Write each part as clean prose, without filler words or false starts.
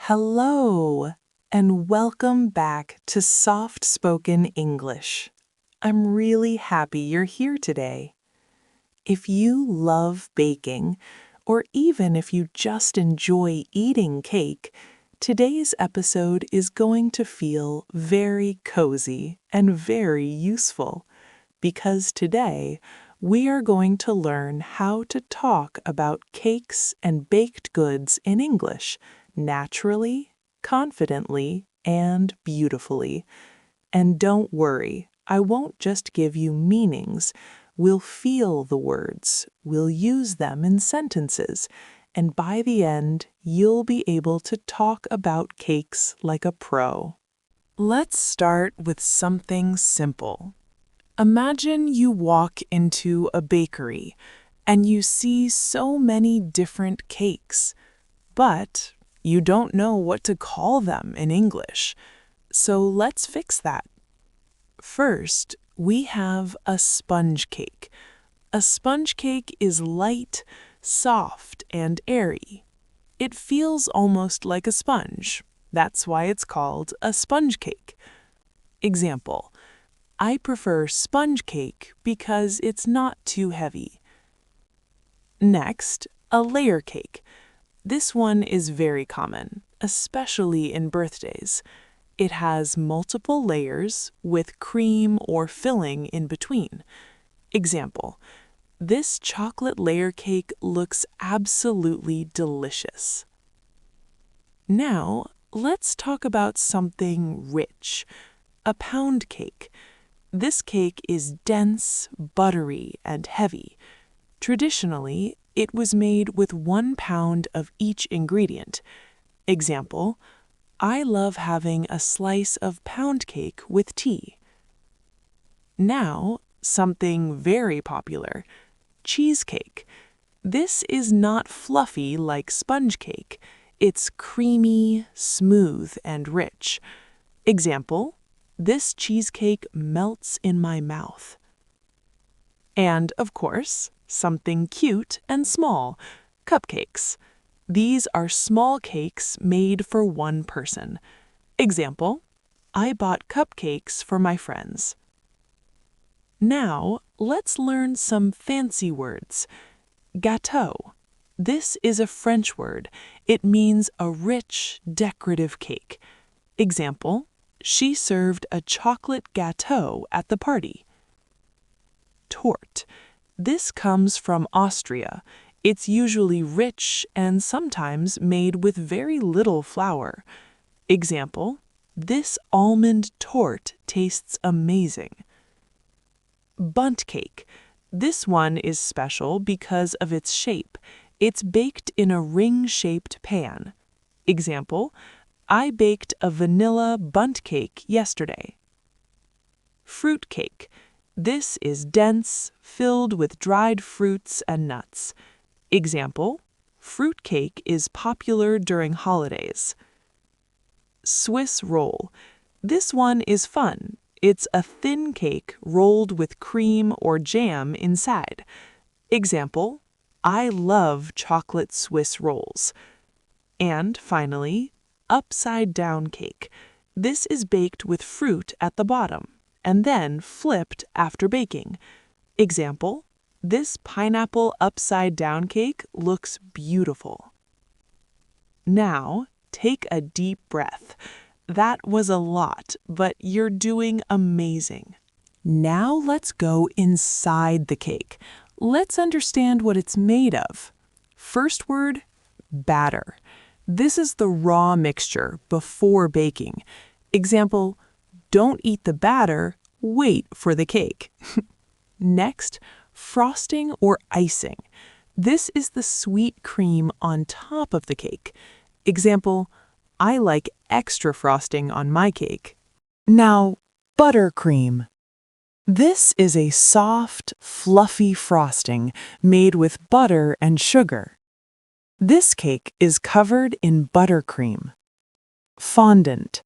Hello, and welcome back to Soft Spoken English. I'm really happy you're here today. If you love baking, or even if you just enjoy eating cake, today's episode is going to feel very cozy and very useful, because today we are going to learn how to talk about cakes and baked goods in English naturally, confidently, and beautifully. And don't worry, I won't just give you meanings. We'll feel the words, we'll use them in sentences, and by the end, you'll be able to talk about cakes like a pro. Let's start with something simple. Imagine you walk into a bakery and you see so many different cakes, but you don't know what to call them in English. So let's fix that. First, we have a sponge cake. A sponge cake is light, soft, and airy. It feels almost like a sponge. That's why it's called a sponge cake. Example: I prefer sponge cake because it's not too heavy. Next, a layer cake. This one is very common, especially in birthdays. It has multiple layers with cream or filling in between. Example: this chocolate layer cake looks absolutely delicious. Now, let's talk about something rich, a pound cake. This cake is dense, buttery, and heavy. Traditionally, it was made with 1 pound of each ingredient. Example: I love having a slice of pound cake with tea. Now, something very popular, cheesecake. This is not fluffy like sponge cake. It's creamy, smooth, and rich. Example: this cheesecake melts in my mouth. And, of course, something cute and small, cupcakes. These are small cakes made for one person. Example: I bought cupcakes for my friends. Now, let's learn some fancy words. Gâteau. This is a French word. It means a rich, decorative cake. Example: she served a chocolate gâteau at the party. Torte. This comes from Austria. It's usually rich and sometimes made with very little flour. Example: this almond torte tastes amazing. Bundt cake. This one is special because of its shape. It's baked in a ring-shaped pan. Example: I baked a vanilla bundt cake yesterday. Fruit cake. This is dense, filled with dried fruits and nuts. Example: fruit cake is popular during holidays. Swiss roll. This one is fun. It's a thin cake rolled with cream or jam inside. Example: I love chocolate Swiss rolls. And finally, upside-down cake. This is baked with fruit at the bottom and then flipped after baking. Example: this pineapple upside-down cake looks beautiful. Now, take a deep breath. That was a lot, but you're doing amazing. Now let's go inside the cake. Let's understand what it's made of. First word, batter. This is the raw mixture before baking. Example: don't eat the batter, wait for the cake. Next, frosting or icing. This is the sweet cream on top of the cake. Example: I like extra frosting on my cake. Now, buttercream. This is a soft, fluffy frosting made with butter and sugar. This cake is covered in buttercream. Fondant.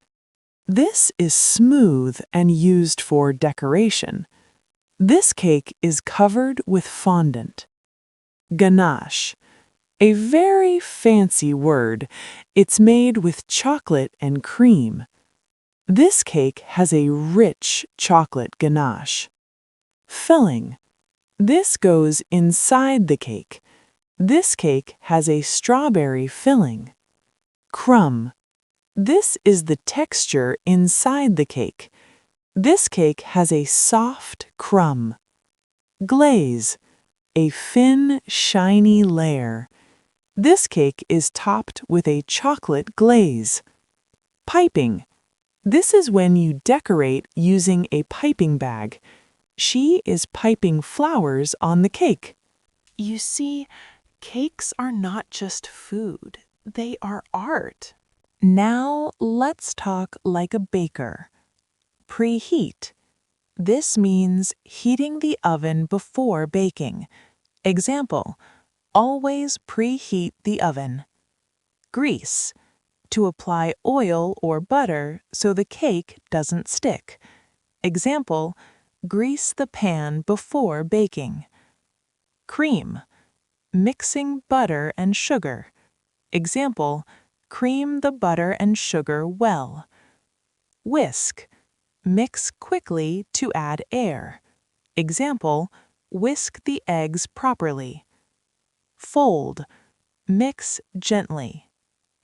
This is smooth and used for decoration. This cake is covered with fondant. Ganache. a very fancy word. It's made with chocolate and cream. This cake has a rich chocolate ganache. Filling. This goes inside the cake. This cake has a strawberry filling. Crumb. This is the texture inside the cake. This cake has a soft crumb. Glaze. A thin, shiny layer. This cake is topped with a chocolate glaze. Piping. This is when you decorate using a piping bag. She is piping flowers on the cake. You see, cakes are not just food, they are art. Now let's talk like a baker. Preheat. This means heating the oven before baking. Example, always preheat the oven. Grease. To apply oil or butter so the cake doesn't stick. Example, grease the pan before baking. Cream. Mixing butter and sugar. Example, cream the butter and sugar well. Whisk. Mix quickly to add air. Example, whisk the eggs properly. Fold. Mix gently.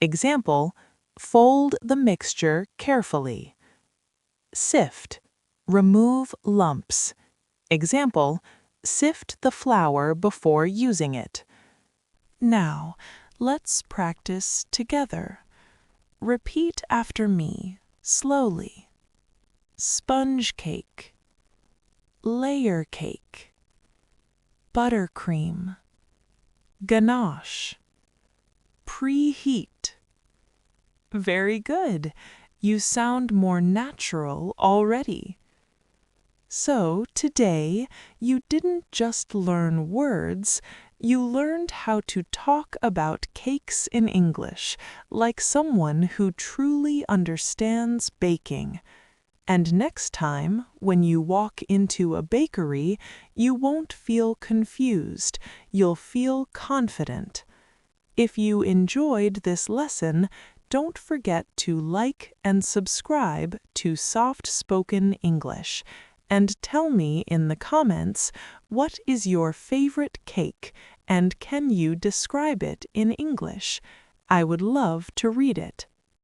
Example, fold the mixture carefully. Sift. Remove lumps. Example, sift the flour before using it. Now, let's practice together. Repeat after me, slowly. Sponge cake. Layer cake. Buttercream. Ganache. Preheat. Very good. You sound more natural already. So today, you didn't just learn words, you learned how to talk about cakes in English, like someone who truly understands baking. And next time, when you walk into a bakery, you won't feel confused, you'll feel confident. If you enjoyed this lesson, don't forget to like and subscribe to Soft Spoken English, and tell me in the comments what is your favorite cake and can you describe it in English? I would love to read it.